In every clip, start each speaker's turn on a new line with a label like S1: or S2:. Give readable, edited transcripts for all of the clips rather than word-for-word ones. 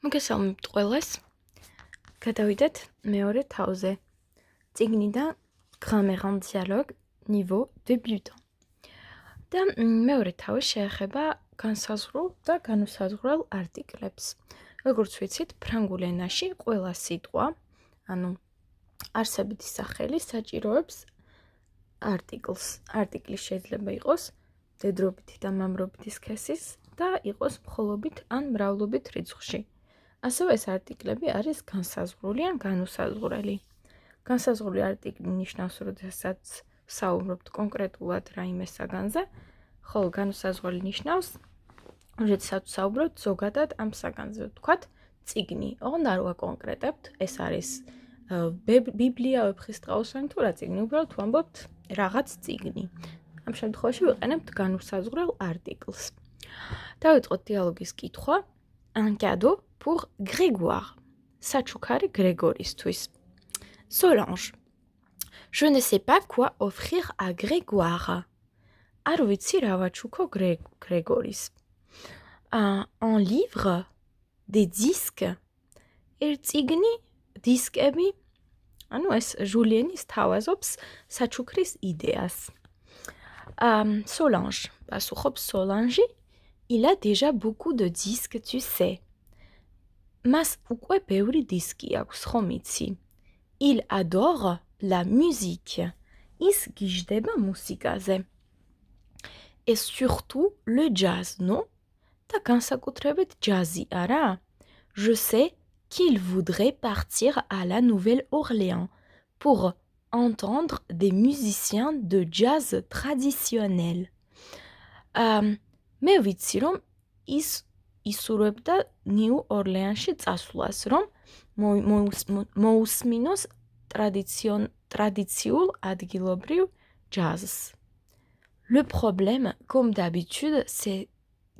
S1: მოგესალმებით ყველას. გადავიდეთ მეორე თავზე. წიგნიდან grammaire dialogue niveau débutant. და მეორე თავი შეეხება განსაზღვრულ და განუსაზღვრელ არტიკლებს. როგორც ვიცით, ფრანგულ ენაში ყველა სიტყვა, ანუ არსებითი სახელი საჭიროებს არტიკლს. არტიკლი შეიძლება იყოს მდედრობითი და მამრობითი სქესის და იყოს მხოლობით ან მრავლობით რიცხვში. ასევე ეს არტიკლები არის განსაზღვრული ან განუსაზღვრელი. განსაზღვრული არტიკლი ნიშნავს, როდესაც საუბრობთ კონკრეტულად რაიმე საგანზე, ხოლო განუსაზღვრელი ნიშნავს, როდესაც საუბრობთ ზოგადად ამ საგანზე. ვთქვათ, წიგნი. ოღონდ არ ვაკონკრეტებთ, ეს არის ბიბლია, ვეფხისტყაოსანი თუ რა წიგნი, უბრალოდ ვამბობთ რაღაც წიგნი. ამ შემთხვევაში ვიყენებთ განუსაზღვრელ არტიკლს. დავიწყოთ დიალოგის კითხვა. Un cadeau pour Grégoire. Sachoukari Grégoristouis. Solange. Je ne sais pas quoi offrir à Grégoire. Arvitsi Ravachouko Grégoris. Un livre, des disques. Ertigni, diskebi. Anu es Julienis Tawazops, Sachoukris ideas. Solange. Basouchop Solange. Il a déjà beaucoup de disques, tu sais. Mas ukwe beuri diski აქვს ხომ იცი? Il adore la musique. Ის გიჟდება მუსიკაზე. Et surtout le jazz, non? და განსაკუთრებით ჯაზი, არა? Je sais qu'il voudrait partir à la Nouvelle-Orléans pour entendre des musiciens de jazz traditionnels. მე ვიცი, რომ ის ისურვებდა ნიუ ორლეანში წასვლას, რომ მოусმინოს ტრადიციულ ადგილობრივ ჯაზს. Le problème, comme d'habitude, c'est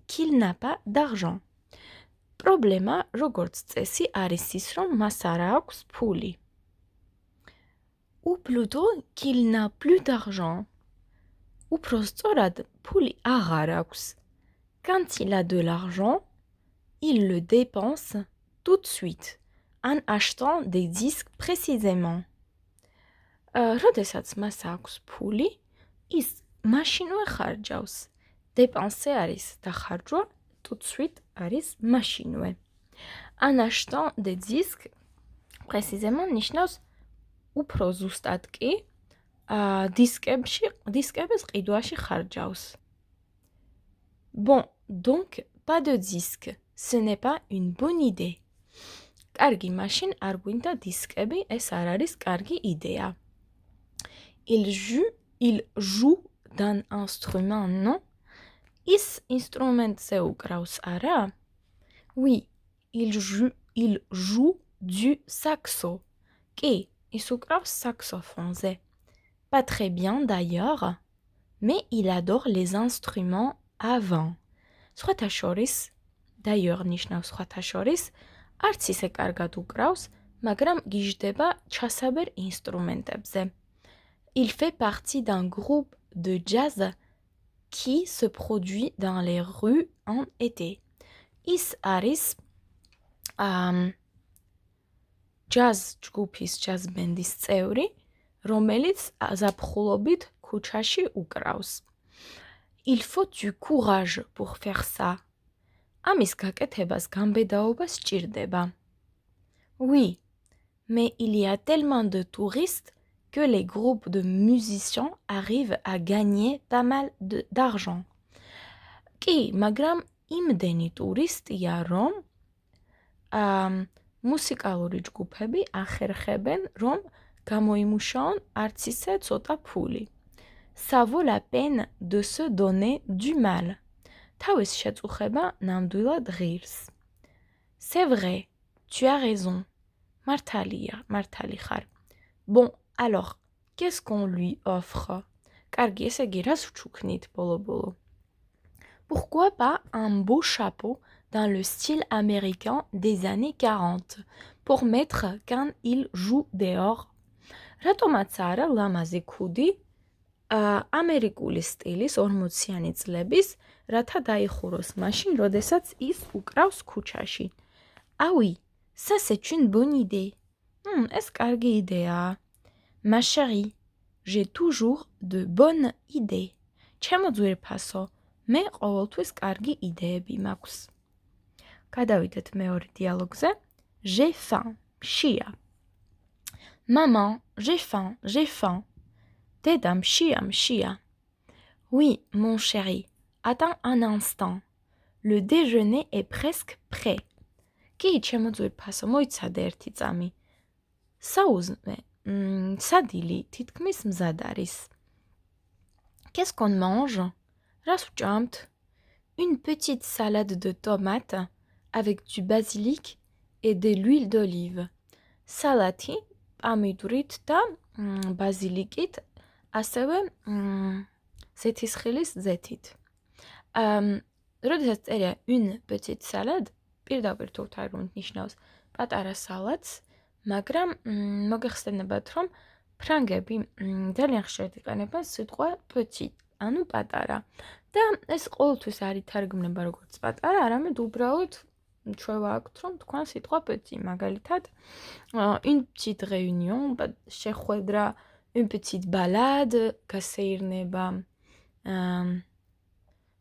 S1: qu'il n'a pas d'argent. პრობლემა, როგორც წესი, არის ის, რომ მას არ აქვს ფული. Ou plutôt qu'il n'a plus d'argent. უფრო სწორად, ფული აღარ აქვს. Quand il a de l'argent, il le dépense tout de suite en achetant des disques précisément. როდესაც მას აქვს ფული, ის მაშინვე ხარჯავს. Dépenser არის დახარჯვა, tout de suite არის მაშინვე. En achetant des disques précisément ნიშნავს უფრო ზუსტად კი დისკების ყიდვაში ხარჯავს. Bon, donc, pas de disque. Ce n'est pas une bonne idée. Კარგი, მაშინ არ გვინდა დისკები, ეს არ არის კარგი იდეა. Il joue d'un instrument, non? ის ინსტრუმენტზე უკრავს, არა? Oui, il joue du saxo. კი, ის უკრავს saxophone-ზე. Pas très bien d'ailleurs, mais il adore les instruments avant. სხვათა შორის, d'ailleurs ნიშნავს სხვათა შორის, არც ისე კარგად უკრავს, მაგრამ გიჟდება ჩასაბერ ინსტრუმენტებზე. Il fait partie d'un groupe de jazz qui se produit dans les rues en été. ის არის jazz ჯგუფის jazz band-ის წევრი, რომელიც ზაფხულობით ქუჩაში უკრავს. Il faut du courage pour faire ça. Ამის გაკეთებას გამბედაობა სჭირდება. Oui, mais il y a tellement de touristes que les groupes de musiciens arrivent à gagner pas mal d'argent. კი, მაგრამ იმდენი ტურისტია, რომ მუსიკალური ჯგუფები ახერხებენ, რომ გამოიმუშაონ არც ისე ცოტა ფული. Ça vaut la peine de se donner du mal. თავის შეწუხება ნამდვილად ღირს. C'est vrai, tu as raison. მართალი ხარ. Bon, alors, qu'est-ce qu'on lui offre? კარგი, ესე იგი, რას ვჩუქნით ბოლო-ბოლო? Pourquoi pas un beau chapeau dans le style américain des années 40 pour mettre quand il joue dehors? რატომაც არა ლამაზი ქუდი ამერიკული სტილის 40-იანი წლების, რათა დაიხუროს მაშინ, როდესაც ის უკრავს ქუჩაში. Ah oui, ça c'est une bonne idée. Est-ce კარგი იდეაა? Ma chérie, j'ai toujours de bonnes idées. ჩემო ძვირფასო, მე ყოველთვის კარგი იდეები მაქვს. გადავიდეთ მეორე დიალოგზე. J'ai faim, მშია. Maman, j'ai faim, j'ai faim. დედა, მშია, მშია. Oui, mon chéri, attends un instant. Le déjeuner est presque prêt. კი, ჩემო ძვირფასო, მოიცადე ერთი წამი. საუზმე, სადილი თითქმის მზად არის. Qu'est-ce qu'on mange? რას ვჭამთ? Une petite salade de tomates avec du basilic et de l'huile d'olive. Salati, პამიდურით და ბაზილიკით, ასევე ზეთისხილის ზეთით. როდესაც წერია une petite salade, პირდაპირ თუ ვთარგმნით ნიშნავს პატარა სალატს, მაგრამ მოგეხსენებათ, რომ ფრანგები ძალიან ხშირად იყენებენ სიტყვა petit, ანუ პატარა. და ეს ყოველთვის არ ითარგმნება როგორც პატარა, არამედ უბრალოდ ჩვევა აქვთ, რომ თქვენ სიტყვა petit, მაგალითად, une petite réunion, შეხვედრა, une petite balade, გასეირნება,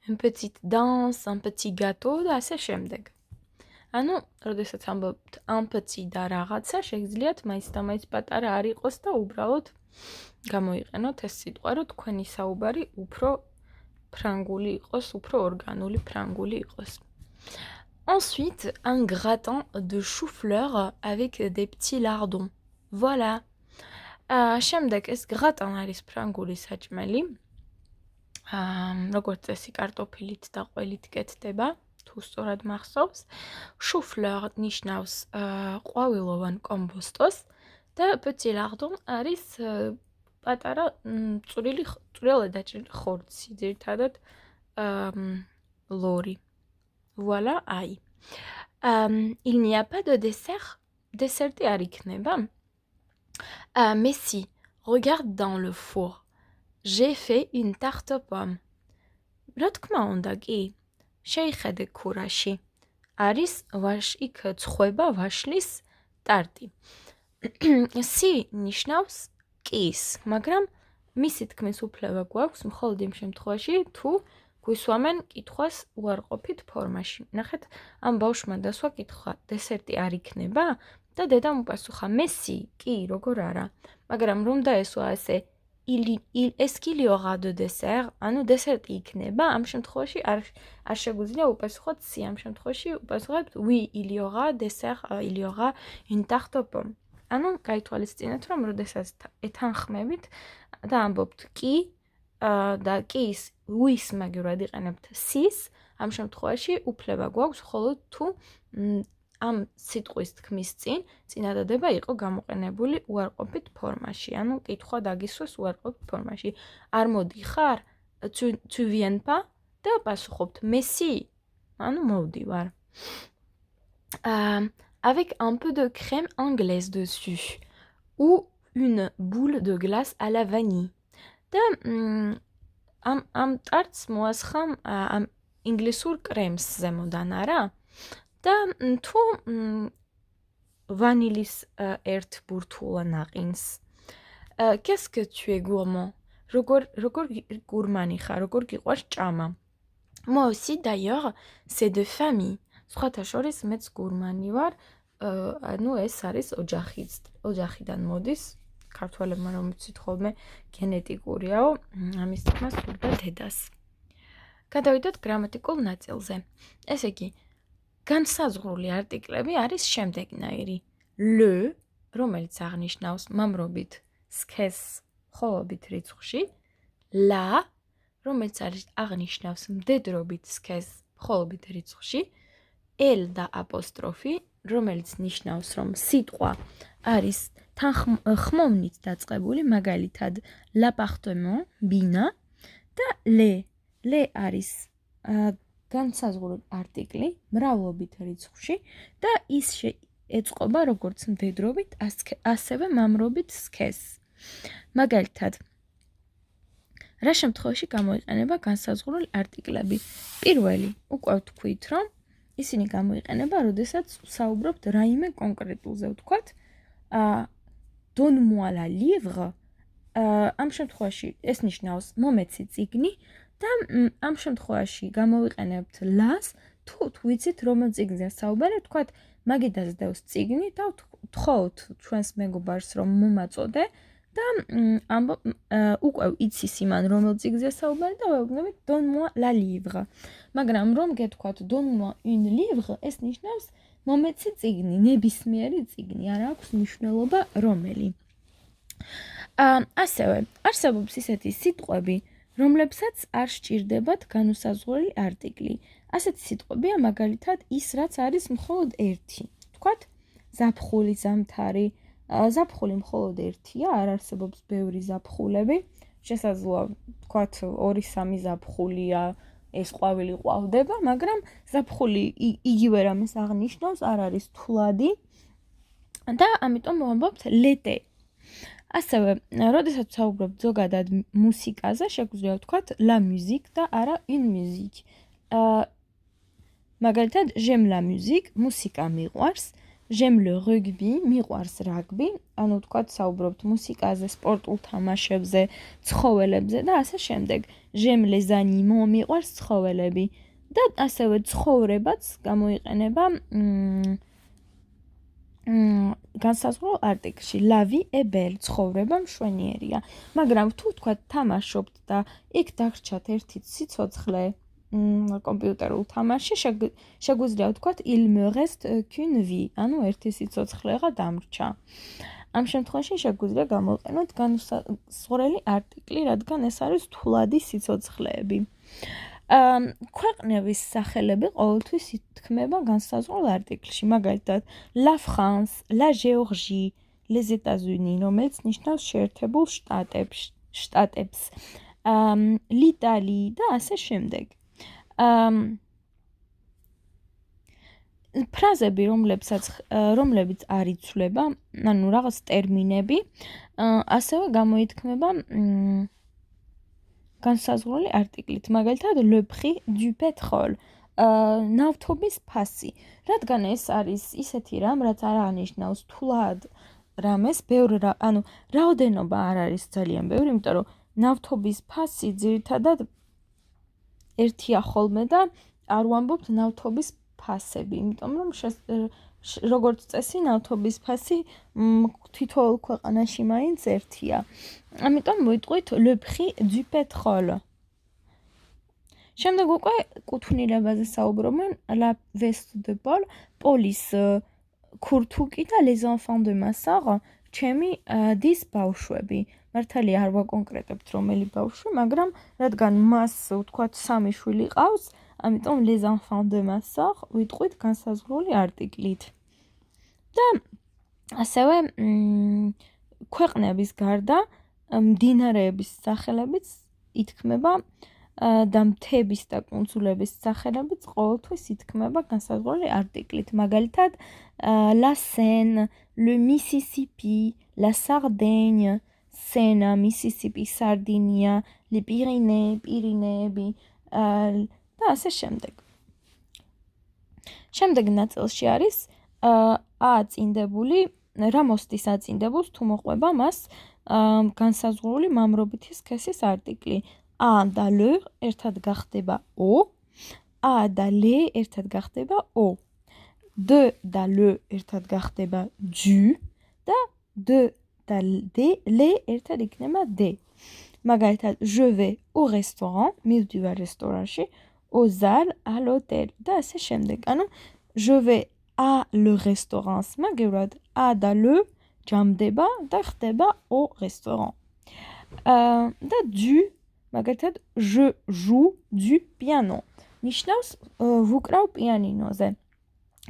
S1: une petite danse, un petit gâteau და ასე შემდეგ. ანუ, როდესაც ამბობთ un petit და რაღაცა, შეგიძლიათ მაინც და მაინც პატარა არ იყოს და უბრალოდ გამოიყენოთ ეს სიტყვა, რომ თქვენი საუბარი უფრო ფრანგული იყოს, უფრო ორგანული ფრანგული იყოს. Ensuite, un gratin de chou-fleur avec des petits lardons. Voilà. შემდეგ ეს gratin არის ფრანგული საჭმელი. როგორც წესი კარტოფილით და ყველით კეთდება, თუ სწორად მახსოვს. Chou-fleur ნიშნავს ყვავილოვან კომბოსტოს და petit lardon არის პატარა წვრილი დაჭრილი ხორცი, ძირითადად ლორი. Voilà, aïe. Il n'y a pas de dessert? Desserti არ იქნება? Mais si, regarde dans le four. J'ai fait une tarte aux pommes. რა თქმა უნდა, კი. შეიხედე ქურაში. არის იქ წხვება ვაშლის ტარტი. Si ნიშნავს კის, მაგრამ მისი თქმის უფლება გვაქვს მხოლოდ იმ შემთხვევაში, თუ გვისვამენ კითხვას უარყოფით ფორმაში. ნახეთ, ამ ბავშვმა დასვა კითხვა, დესერტი არ იქნება? და დედამ უპასუხა, mais si, კი, როგორ არა. მაგრამ რომ დაესვა ასე, est-ce qu'il y aura de dessert? ანუ დესერტი იქნება? ამ შემთხვევაში არ შეგვიძლია უპასუხოთ si, ამ შემთხვევაში უპასუხებთ oui, il y aura dessert, il y aura une tarte aux pommes. ანუ გაითვალისწინეთ, რომ როდესაც ეთანხმებით და ამბობთ კი და კის oui-ს მაგივრად იყენებთ sis, ამ შემთხვევაში უფლება გვაქვს მხოლოდ თუ ამ სიტყვის თქმის წინ წინადადება იყო გამოყენებული უარყოფით ფორმაში, ანუ კითხვა დაგისვეს უარყოფით ფორმაში. არ მოდიხარ? Tu viens pas? და პასუხობთ mais si, ანუ მოვდივარ. Avec un peu de crème anglaise dessus ou une boule de glace à la vanille. და ამ ტარტს მოასხამ ამ ინგლისურ კრემს ზემოდან არა? და თუ ვანილის ერთ ბურთულა ნაყინს. Qu'est-ce que tu es gourmand? როგორ გურმანი ხარ, როგორ გიყვარს ჭამა? Moi aussi d'ailleurs, c'est de famille. სხვათა შორის მეც გურმანი ვარ, ანუ ეს არის ოჯახიდან მოდის. ქართველებმა რომ იცით ხოლმე გენეტიკურიაო, ამის თქმას სურდა დედას. გადავიდეთ გრამატიკულ ნაწილზე. ესე იგი, განსაზღვრული არტიკლები არის შემდეგნაირი. Le, რომელიც აღნიშნავს მამრობით სქესს მხოლობით რიცხვში, la, რომელიც აღნიშნავს მდედრობით სქესს მხოლობით რიცხვში, el და აპოსტროფი, რომელიც ნიშნავს, რომ სიტყვა არის ხმოვნით დაწყებული, მაგალითად l'appartement, ბინა და le არის განსაზღვრული არტიკლი მრავლობით რიცხვში და ის ეწყობა როგორც მდედრობით, ასევე მამრობით სქესს. მაგალითად, რა შემთხვევაში გამოიყენება განსაზღვრული არტიკლები? პირველი, უკვე ვთქვით, რომ ისინი გამოიყენება, როდესაც საუბრობთ რაიმე კონკრეტულზე, ვთქვათ, donne-moi la livre, ამ შემთხვევაში ეს ნიშნავს მომეცი წიგნი და ამ შემთხვევაში გამოვიყენებთ las, თუ ვიცით რომელ წიგნზეა საუბარი, ვთქვათ, მაგიდას დევს წიგნი და ვთხოვთ ჩვენს მეგობარს რომ მომაწოდე და უკვე იცის იმან რომელ წიგნზეა საუბარი და ვეუბნებით donne-moi la livre. მაგრამ რომ გეთქვათ donne-moi une livre, ეს ნიშნავს მომეცი წიგნი, ნებისმიერი წიგნი, არ აქვს მნიშვნელობა რომელი. ასევე არსებობს ისეთი სიტყვები, რომლებსაც არ სჭირდებათ განუსაზღვრელი არტიკლი. ასეთი სიტყვებია მაგალითად ის, რაც არის მხოლოდ ერთი. ვთქვათ, ზაფხული, ზამთარი. ზაფხული მხოლოდ ერთია, არ არსებობს ბევრი ზაფხულები. შესაძლოა, ვთქვათ, 2-3 ზაფხულია, ეს ყვავილი ყვავდება, მაგრამ ზაფხული იგივე რამეს აღნიშნავს, არ არის თვლადი და ამიტომ ვამბობთ l'été. ასევე, როდესაც ვსაუბრობთ ზოგადად მუსიკაზე, შეგვიძლია ვთქვათ la musique და არა une musique. მაგალითად, j'aime la musique, მუსიკა მიყვარს, j'aime le rugby, მიყვარს რაგბი, ანუ ვთქვათ, საუბრობთ მუსიკაზე, სპორტულ თამაშებზე, ცხოველებზე და ასე შემდეგ. j'aime les animaux, მიყვარს ცხოველები და ასევე ცხოვრებაც გამოიყენება განსაზღვრულ არტიკლში la vie est belle, ცხოვრება მშვენიერია. მაგრამ თუ ვთქვათ, თამაშობთ და იქ დაგრჩათ ერთი სიცოცხლე, კომპიუტერულ თამაში, შეგვიძლია ვთქვათ il me reste qu'une vie, ანუ ერთი სიცოცხლეღა დამრჩა. ამ შემთხვევაში შეგვიძლია გამოვიყენოთ განსაზღვრელი არტიკლი, რადგან ეს არის თვლადი სიცოცხლეები. ქვეყნების სახელები ყოველთვის ითქმება განსაზღვრულ არტიკლში, მაგალითად la France, la Géorgie, les États-Unis, რომელიც ნიშნავს შეერთებულ შტატებს, l'Italie და ასე შემდეგ. ფრაზები, რომლებიც არ იცვლება, ანუ რაღაც ტერმინები, ასევე გამოითქმება განსაზღვრული არტიკლით, მაგალითად le prix du pétrole, ნავთობის ფასი, რადგან ეს არის ისეთი რამ, რაც არ აღნიშნავს თვლად რამეს, ანუ რაოდენობა არ არის ძალიან ბევრი, იმიტომ რომ ნავთობის ფასი ძირითადად ერთია ხოლმე და არ ვამბობთ ნავთობის ფასები, იმიტომ რომ როგორც წესი ნავთობის ფასი თითოეულ ქვეყანაში მაინც ერთია. ამიტომ მოვიტყვით le prix du pétrole. შემდეგ უკვე კუთვნილებაზე საუბრობენ la veste de Paul, პოლის ქურთუკი და les enfants de ma sœur, ჩემი დის ბავშვები. მართალია არ ვაკონკრეტებთ რომელი ბავშვი, მაგრამ რადგან მას ვთქვათ 3 შვილი ყავს, ამიტომ les enfants de ma sœur ვიტყვით განსაზღვრული არტიკლით. და ასევე ქვეყნების გარდა მდინარეების სახელებიც ითქმება და მთების და კუნძულების სახელებიც ყოველთვის ითქმება განსაზღვრული არტიკლით. მაგალითად, la Seine, le Mississippi, la Sardaigne, Sena, Mississippi, Sardinia, les Pyrénées, პირინეები და ასე შემდეგ. შემდეგ ნაწილში არის აწინდებული, რა მოსდის აწინდებულს, თუ მოყვება მას განსაზღვრული მამრობითი სქესის არტიკლი. A და le ერთად გახდება o, a და le ერთად გახდება o. De და le ერთად გახდება du და de და le ერთად იქნება de. მაგალითად, je vais au restaurant, მივდივარ რესტორანში, aux halles, à l'hôtel და ასე შემდეგ. ანუ je vais à le restaurant, მაგევრად a და le ჯამდება და ხდება au restaurant. და du, მაგალითად, je joue du piano. ნიშნავს ვუკრავ პიანინოზე.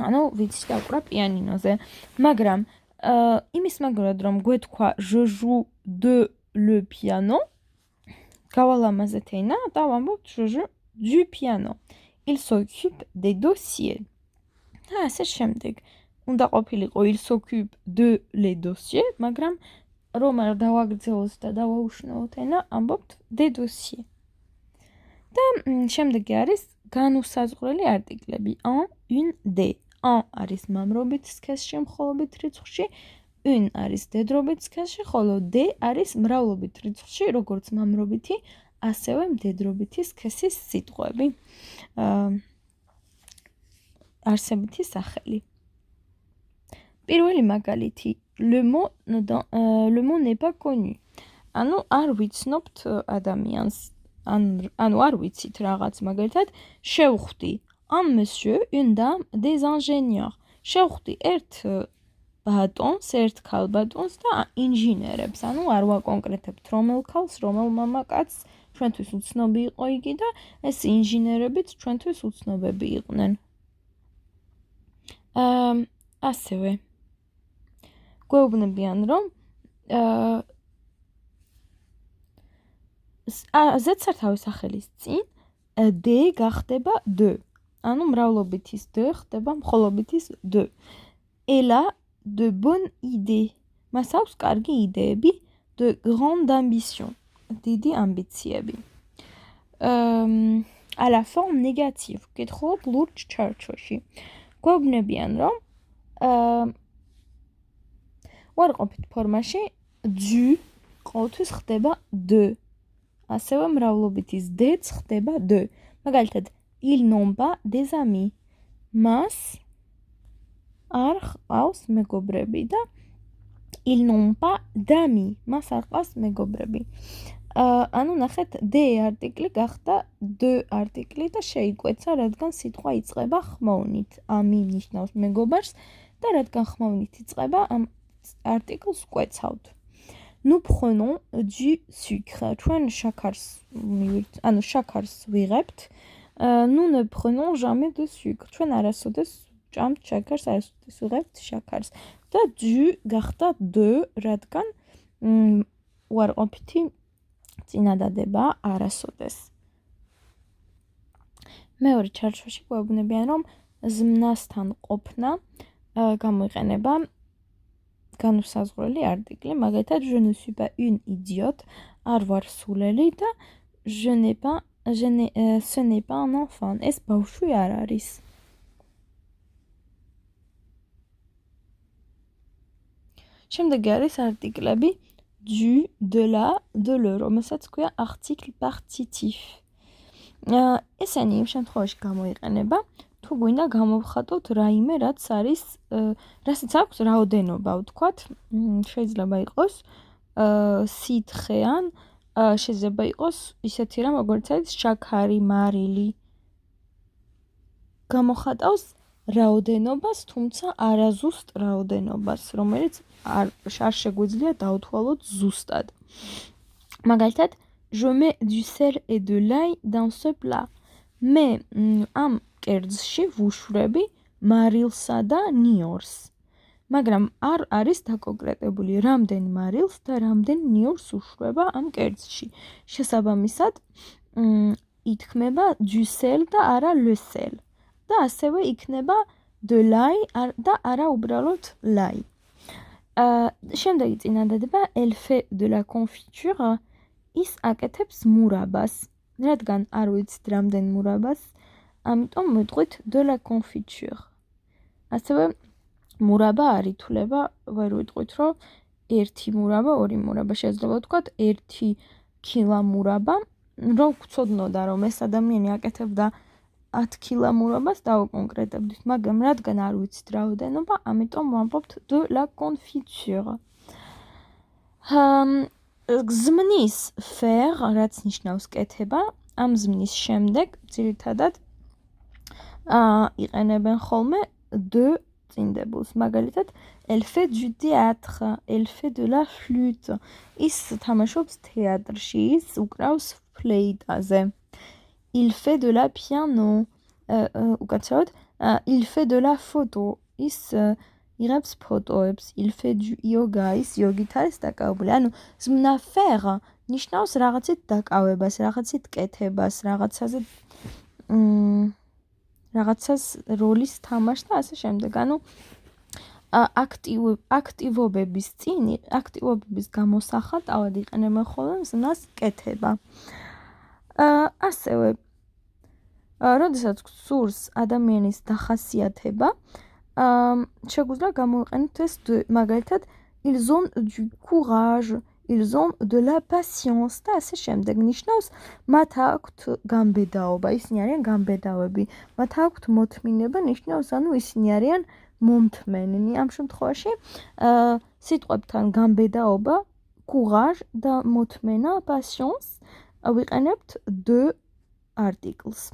S1: ანუ ვიცი დავკვრა პიანინოზე. მაგრამ იმის მაგალითად რომ გვეთქვა je joue de le piano, გავალამაზეთ ენა და ვამბობთ je joue du piano. Il s'occupe des dossiers. და ასე შემდეგ. უნდა ყოფილიყო il s'occupe de les dossiers, მაგრამ რომ არ დავაგრძელოთ და დავაუშნელოთ ენა, ამბობთ des dossiers. და შემდეგი არის განუსაზღვრელი არტიკლები en, une, de. En არის მამრობით სქესში მხოლობით რიცხვში, une არის დედრობით სქესში, ხოლო de არის მრავლობით რიცხვში, როგორც მამრობითი, ასევე მდედრობითი სქესის სიტყვები. არსებითი სახელი. პირველი მაგალითი, le mot n'est pas connu. ანუ არ ვიცნობთ ადამიანს. ანუ არ ვიცით რაღაც მაგალითად შევხვდი un monsieur, une dame, des ingénieurs. შევხვდი ერთ ბატონს, ერთ ქალბატონს და ინჟინერებს. ანუ არ ვაკონკრეტებთ რომელ ქალს, რომელ მამაკაცს, ჩვენთვის უცნობი იყო იგი და ეს ინჟინერებიც ჩვენთვის უცნობები იყვნენ. ასევე გვეუბნებიან რომ ზედსართავი სახელის წინ de გახდება de. ანუ მრავლობითის de ხდება მხოლობითის de. Elle a de bonnes idées. მას აქვს კარგი იდეები, de grande ambition. დიდი ამბიციები. À la forme négative. კითხულობ ლურჯ ჩარჩოში. გვეუბნებიან რომ უარყოფით ფორმაში du ყოველთვის ხდება de. ასევე მრავლობითის de-ც ხდება de. მაგალითად, ils n'ont pas des amis. მას არ ჰყავს მეგობრები და ils n'ont pas d'amis. მას არ ჰყავს მეგობრები. ანუ ნახეთ, de არტიკლი გახდა de არტიკლი და შეიკვეცა, რადგან სიტყვა იწყება ხმოვნით. Ami ნიშნავს მეგობარს და რადგან ხმოვნით იწყება, ამ არტიკლს კვეცავთ. Nous prenons du sucre. ჩვენ შაქარს ვიღებთ. Nous ne prenons jamais de sucre. ჩვენ არასოდეს ჭამთ შაქარს, არასოდეს ვიღებთ შაქარს. და du გახდა de, რადგან უარყოფითი წინადადება არასოდეს. მეორე ჩარჩოში გვეუბნებიან რომ ზმნასთან ყოფნა გამოიყენება განუსაზღვრელი არტიკლი, მაგალითად je ne suis pas une idiote, არ ვარ სულელი და ce n'est pas un enfant. ეს ბავშვი არ არის. შემდეგი არის არტიკლები du, de la, de le, რომელსაც ქვია article partitif. ესენი იმ შემთხვევაში გამოიყენება, თუ გვინდა გამოვხატოთ რაიმე, რასაც აქვს რაოდენობა, ვთქვათ, შეიძლება იყოს სითხე ან შეიძლება იყოს ისეთი რამ, როგორც არის შაქარი, მარილი. გამოხატავს რაოდენობას, თუმცა არაზუსტ რაოდენობას, რომელიც არ შეგვიძლია დავთვალოთ ზუსტად. მაგალითად, je mets du sel et de l'ail dans ce plat. მე ამ კერძში ვუშვები მარილსა და ნიორს. მაგრამ არ არის დაკონკრეტებული რამდენ მარილს და რამდენ ნიორს უშვება ამ კერძში. შესაბამისად, ითქმება du sel და არა le sel. და ასევე იქნება de l'ail და არა უბრალოდ l'ail. შემდეგი წინადადება elle fait de la confiture. ის აკეთებს მურაბას. რადგან არ ვიცით რამდენ მურაბას, ამიტომ მოვიტყვით de la confiture. ასევე მურაბა არ ითვლება, ვერ ვიტყვით რომ ერთი მურაბა, ორი მურაბა. შეიძლება ვთქვათ 1 კილა მურაბა, რომ გვცოდნოდა რომ ეს ადამიანი აკეთებდა 10 კილა მურაბას დავაკონკრეტებდით, მაგრამ რადგან არ ვიცით რაოდენობა, ამიტომ ვამბობთ de la confiture. ზმნის faire, რაც ნიშნავს კეთება, ამ ზმნის შემდეგ ძირითადად იყენებენ ხოლმე de წინდებულს. მაგალითად, elle fait du théâtre, elle fait de la flûte. ის თამაშობს თეატრში, ის უკრავს ფლეიტაზე. Il fait de la piano. უკაცრავად, il fait de la photo. ის იღებს ფოტოებს. Il fait du yoga. ის იოგით არის დაკავებული. ანუ ზმნა faire ნიშნავს რაღაცით დაკავებას, რაღაცით კეთებას, რაღაცას როლის თამაშს და ასე შემდეგ. ანუ აქტივობების წინ, აქტივობების გამოსახატავად იყენებენ ხოლმე ზმნას კეთება. ასევე როდესაც გსურს ადამიანის დახასიათება, შეგვიძლია გამოვიყენოთ ეს de, მაგალითად, ils ont du courage, ils ont de la patience და ასე შემდეგ. ნიშნავს, მათ აქვთ გამბედაობა, ისინი არიან გამბედავები. მათ აქვთ მოთმინება, ნიშნავს, ანუ ისინი არიან მომთმენი. ამ შემთხვევაში, სიტყვებთან გამბედაობა, courage და მოთმენა, patience, ვიყენებთ de articles.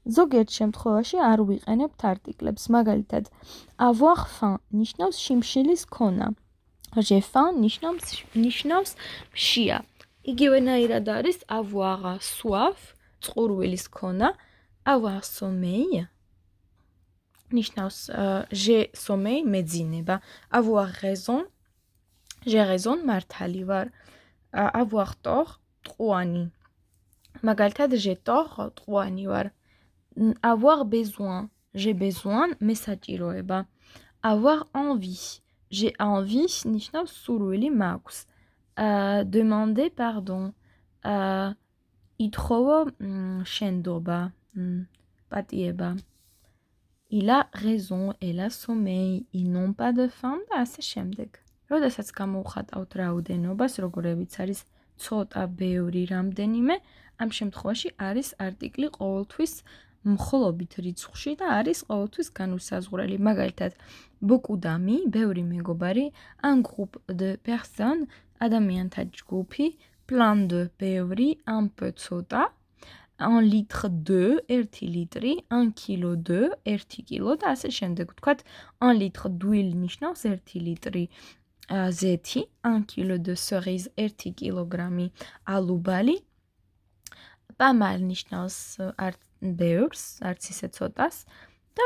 S1: ზოგიერთ შემთხვევაში არ ვიყენებთ არტიკლებს, მაგალითად, avoir faim ნიშნავს შიმშილის ქონა. j'ai faim ნიშნავს მშია. იგივენაირად არის avoir soif, წყურვილის ქონა, avoir sommeil ნიშნავს j'ai sommeil, მეძინება. avoir raison, j'ai raison, მართალი ვარ. avoir tort, ტყუანი. მაგალითად, j'ai tort, ტყუანი ვარ. avoir besoin, j'ai besoin, მე საჭიროება. avoir envie, j'ai envie, ნიშნავს სურვილი მაქვს. demander pardon, ითხოვო შენდობა, პატიება. il a raison, elle a sommeil, ils n'ont pas de faim და ასე შემდეგ. როდესაც გამოვხატავთ რაოდენობას, როგორებიც არის ცოტა, ბევრი, რამდენიმე, ამ შემთხვევაში არის არტიკლი ყოველთვის მხოლობით რიცხვში და არის ყოველთვის განუსაზღვრელი. მაგალითად, beaucoup d'amis, ბევრი მეგობარი, un groupe de personnes, ადამიანთა ჯგუფი, plein de, ბევრი, un peu, ცოტა, un litre de, 1 ლიტრი, un kilo de, 1 კილო და ასე შემდეგ. ვთქვათ, un litre d'huile ნიშნავს 1 ლიტრი ზეთი, 1 kilo de cerise, 1 კილოგრამი ალუბალი. pas mal ნიშნავს ბევრს, არც ისე ცოტას და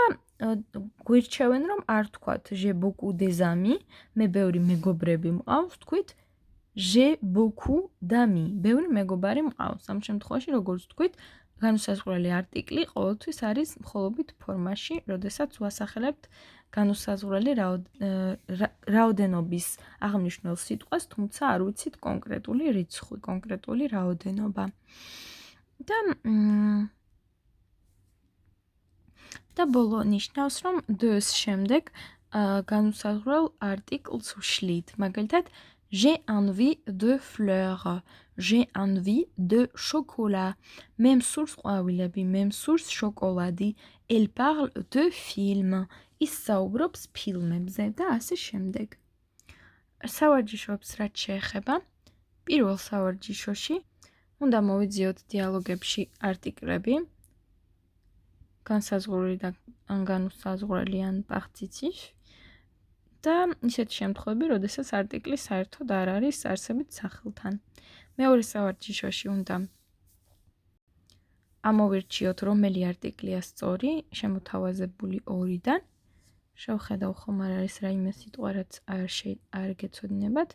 S1: გვირჩევენ, რომ არ თქვათ j'ai beaucoup des amis, მე ბევრი მეგობრები მყავს, თქვით j'ai beaucoup d'amis, ბევრი მეგობარი მყავს. ამ შემთხვევაში, როგორც თქვით, განუსაზღვრელი არტიკლი ყოველთვის არის მხოლობით ფორმაში, როდესაც ვასახელებთ განუსაზღვრელი რაოდენობის აღნიშნულ სიტყვას, თუმცა არ ვიცით კონკრეტული რიცხვი, კონკრეტული რაოდენობა. და ბოლო ნიშნავს, რომ de-ს შემდეგ განუსაზღვრელ არტიკლს ვშლით. მაგალითად, j'ai envie de fleurs, j'ai envie de chocolat. მე მსურს ყვავილები, მე მსურს შოკოლადი. elle parle de film. ის საუბრობს ფილმებზე და ასე შემდეგ. სავარჯიშოებს რაც შეეხება, პირველ სავარჯიშოში უნდა მოვიძიოთ დიალოგებში არტიკლები, განსაზღვრული და განუსაზღვრელი ან პახციციფ და ისეთი შემთხვევები, როდესაც არტიკლი საერთოდ არ არის არსებით სახელთან. მეორე სავარჯიშოში უნდა ამოვირჩიოთ, რომელი არტიკლია სწორი, შემოთავაზებული 2-დან. შევხედავ ხომ არ არის რაიმე სიტყვა, რაც არ გეცოდინებათ.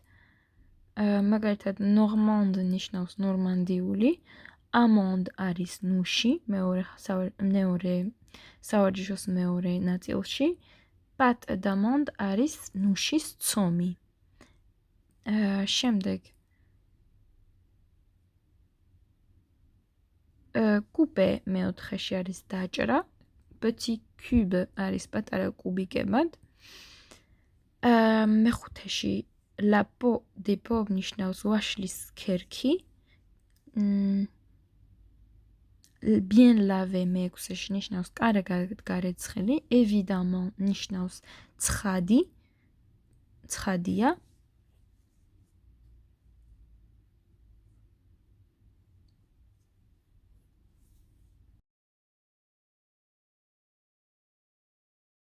S1: მაგალითად, normande ნიშნავს ნორმანდიული, amande არის ნუში, მეორე სავარჯიშოს მეორე ნაწილში, pâte d'amande არის ნუშის ცომი. შემდეგ coupe მეოთხეში არის დაჭრა, petit cube არის პატარა კუბიკებად. მეხუთეში la peau des pauvres ნიშნავს ვაშლის ქერქი. bien lavé მეექვსეში ნიშნავს კარგად გარეცხილი. évidemment ნიშნავს ცხადია.